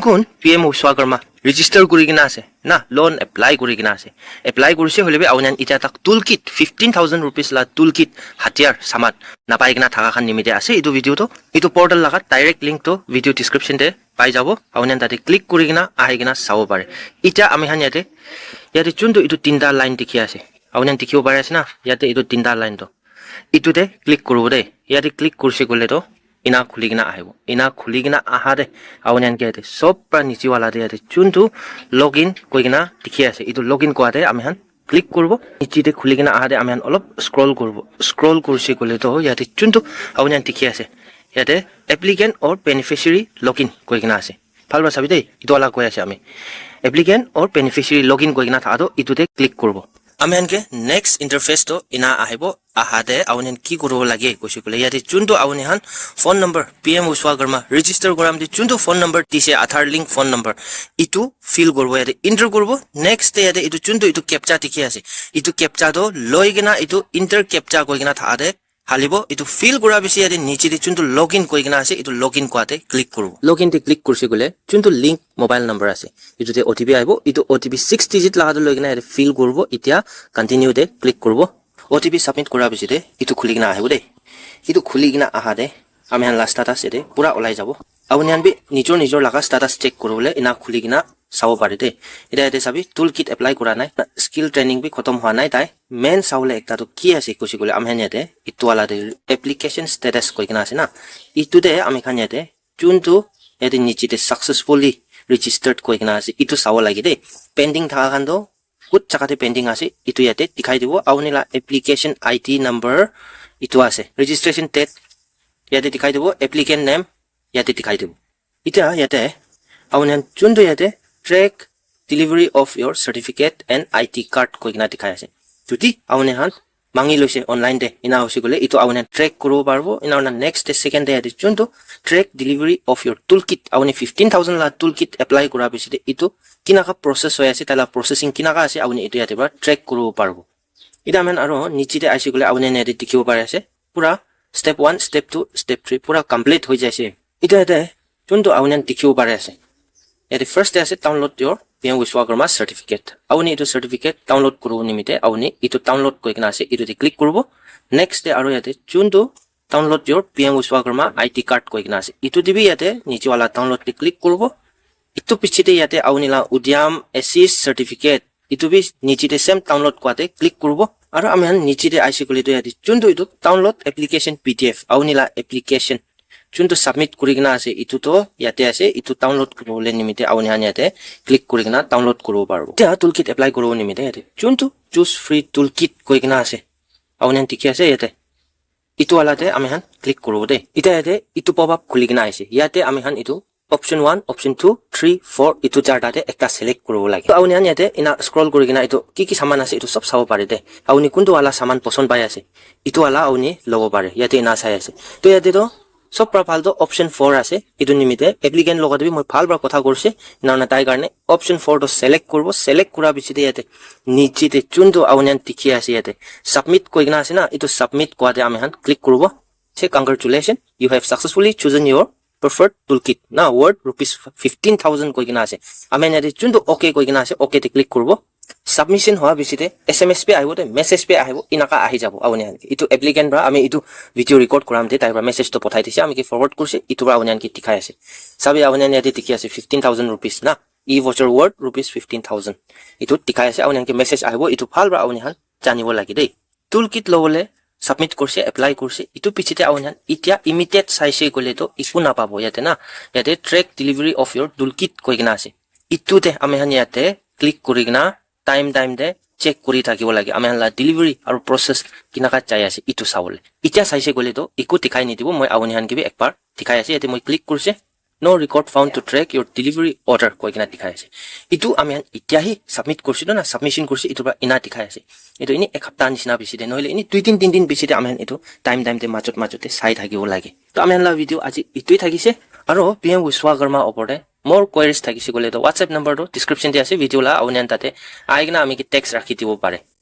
কোন PM Vishwakarma register kuri kina ase na loan apply kuri kina ase apply kurise holebi awnian ita tak toolkit 15000 rupees la toolkit hatiar samat napai kina thaka khan nimite ase itu video to itu portal laga direct link to video description te pai jabo awnian tate click kuri kina ahi kina sabo pare ita ami han yate chundu itu tinta line dikhi ase awnian dikhibo pare ase na yate itu tinta line to itu te click kurubo de yate click kurse gole to ina khuligina ahibo ina khuligina ahade awnian ke ate sob pra nichi wala de ate chuntu login koigina dikhi ase itu login koate ami han click kurbo nichi te khuligina ahade ami han olop scroll kurse gole to yate chuntu awnian dikhi ase yate applicant or beneficiary login koigina ase phalba sabi dei itu ala koi ase ami applicant or beneficiary login koigina thado itu te click kurbo আমি আনকে next interface তো ইনা আহিব আহাদে আউনিন কি করব লাগে কইছে কলে ইয়াতে চুনটো আউনিহান phone number PM Vishwakarma register করাম দি চুনটো ফোন নাম্বার দিছে আধার লিংক ফোন নাম্বার ইটু ফিল করব ইয়াতে এন্টার করব নেক্সট ইয়াতে ইটু চুনটো ইটু ক্যাপচা ঠিকই আছে ইটু ক্যাপচা তো লইগিনা ইটু ইন্টার ক্যাপচা কইগিনা থাদে হালিব ইটু ফিল করা বেশি ইয়াতে নিচে দি চুনটো লগইন কইগিনা আছে ইটু লগইন কোয়াতে ক্লিক করব লগইন তে ক্লিক করছে গলে চুনটো লিংক মোবাইল নাম্বার আছে ইটুতে OTP আইবো ইটু OTP 6 ডিজিট লাগাটো লইগিনা ইয়াতে ফিল করব ইতিয়া কন্টিনিউ দে ক্লিক করব OTP সাবমিট করা বেশি দে ইটু খুলিগিনা আহিবো দে ইটু খুলিগিনা আহা দে আমি হান লাস্ট স্ট্যাটাস এতে পুরা ওলাই যাব আউনিয়ান বি নিজর লাগা স্ট্যাটাস চেক করবলে ইনা খুলিগিনা চাব পারে দে এটা এতে চাবি টুলকিট এপ্লাই করা নাই স্কিল ট্রেনিং বি খতম হওয়া নাই তাই মেন চাউলে একটা তো কি আছে কইছি গলে আমি হান ইয়াতে ইটু আলা দে অ্যাপ্লিকেশন স্ট্যাটাস কইগিনা আছে না ইটুতে আমি খান ইয়াতে চুনটো ইয়াতে নিচিতে সাকসেসফুলি রেজিস্টার্ড কইগিনা আছে ইটু চাব লাগি দে পেন্ডিং থাকা খান তো কুত জাগাতে পেন্ডিং আছে ইটু ইয়াতে দেখাই দিব আউনিলা অ্যাপ্লিকেশন ID নাম্বার ইটু আছে রেজিস্ট্রেশন ডেট ইয়াতে দেখাই দিব অ্যাপ্লিকেন্ট নেম ইয়াতে দেখাই দিব ইটা ইয়াতে আউনিয়ান চুনটো ইয়াতে track delivery of your certificate and IT card কইগিনা দেখাই আছে যদি আউনিহান মাঙ্গি লইছে অনলাইন দে ইনা হইছে গলে ইটো আউনিয়ান ট্র্যাক করব পারবো ইনা নেক্সট সেকেন্ড ডে ইয়াতে চুনটো track delivery of your toolkit আউনি 15000 লা টুলকিট এপ্লাই করা বেছিতে ইটো কিনাকা প্রসেস হৈ আছে তালা প্রসেসিং কিনাকা আছে আউনি ইটো ইয়াতে বা ট্র্যাক করব পারবো ইটা আমেন আরো নিচিতে আইছে গলে আউনিয়ান ইয়াতে দেখিব পারে আছে পুরা স্টেপ 1 স্টেপ 2 স্টেপ 3 পুরা কমপ্লিট হৈ যাইছে ইটা ইয়াতে চুনটো আউনিয়ান দেখিব পারে আছে ইয়াতে ফার্স্ট আছে download your PM Vishwakarma certificate awni itu certificate download kuru nimite awni itu download koigina ase itu te click kurbo next day aro yate chunto download your PM Vishwakarma IT card koigina ase itu dibi yate niche wala download te click kurbo itu pichite yate awni la udyam assist certificate itu bi niche te same download kwate click kurbo aro ami han niche te aise kole to yate chunto itu download application PDF awni la application chunto submit kurigina ase itu to yate ase itu download kurole nimite awni han yate click kurigina download kurobo parbo ta toolkit apply kurobo nimite yate chunto choose free toolkit koigina ase awni han tikhi ase yate itu alate ami han click kurobo de ita yate itu pop up khuligina ase yate ami han itu option 1 option 2 3 4 itu chartate ekta select kurobo lage to awni han yate ina scroll kurigina itu ki saman ase itu sob sabo pare de awni kuntu wala saman poson pai ase itu wala awni lobo pare yate ina sai ase to yate to সব প্রফাইল তো option 4 আছে ইটো নিমিতে applicant লগত B মই ভালবা কথা করছে না তাই কারণে অপশন 4 তো সিলেক্ট করব সিলেক্ট করা বিচিতে ইয়াতে নিচিতে চুনটো আউনিয়ান টিকি আছে ইয়াতে সাবমিট কইগনা আছে না ইটো সাবমিট কোয়াতে আমি হান ক্লিক করব সে congratulation you have successfully chosen your preferred toolkit না ওয়ার্ড ₹15000 কইগনা আছে আমি ইয়াতে চুনটো ওকে কইগনা আছে ওকে তে ক্লিক করব সাবমিশন হওয়া বিচিতে SMS পে আহিব মেসেজ পে আহিব ইনাকা আহি যাব আউনিয়ান ইটো অ্যাপ্লিকেন্ট বা আমি ইটো ভিডিও রেকর্ড কৰাম দে তাইবা মেসেজ তো পঠাই দিছে আমি কি ফরওয়ার্ড করছে ইটো বা আউনিয়ান কি দেখাই আছে সাবি আউনিয়ান ইয়াতে দেখি আছে 15000 রুপিস না E-Voucher ওয়ার্ড ₹15000 ইটো দেখাই আছে আউনিয়ান কি মেসেজ আহিব ইটো ভাল বা আউনিয়ান জানিব লাগি দেই টুলকিট লবলে সাবমিট করছে এপ্লাই করছে ইটো পিছিতে আউনিয়ান ইতিয়া ইমিডিয়েট চাইছে গলে তো ইকু না পাবো ইয়াতে না ইয়াতে track delivery of your toolkit কইগনা আছে ইটোতে আমি হান ইয়াতে ক্লিক করিগনা টাইম দে চেক কৰি থাকিব লাগে আমি হানলা ডেলিভাৰি আৰু প্ৰসেস কিনাকা চাই আছে ইটো চাবলে ইতিয়া চাইছে গলে তো ইকু দেখাই নিদিব মই আউনি হান কিবি একবাৰ দেখাই আছে ইয়াতে মই ক্লিক কৰিছে no record found to track your delivery order কইগনা দেখাই আছে ইটো আমি ইতিয়াহি সাবমিট কৰিছিলো না সাবমিশন কৰিছে ইটো বা ইনা দেখাই আছে ইটো ইনি এক সপ্তাহ নিচিনা বেছিতে নহলে ইনি 2-3 দিন বেছিতে আমি ইটো টাইম তে মাজতে চাই থাকিব লাগে তো আমি হানলা ভিডিও আজি ইটোই থাকিছে আৰু PM Vishwakarma ওপৰতে more queries থাকিছে গলে তো WhatsApp number to description দি আছে ভিডিও লা আউনিয়ান তাতে আইগনা আমি কি টেক্সট ৰাখি দিব পাৰে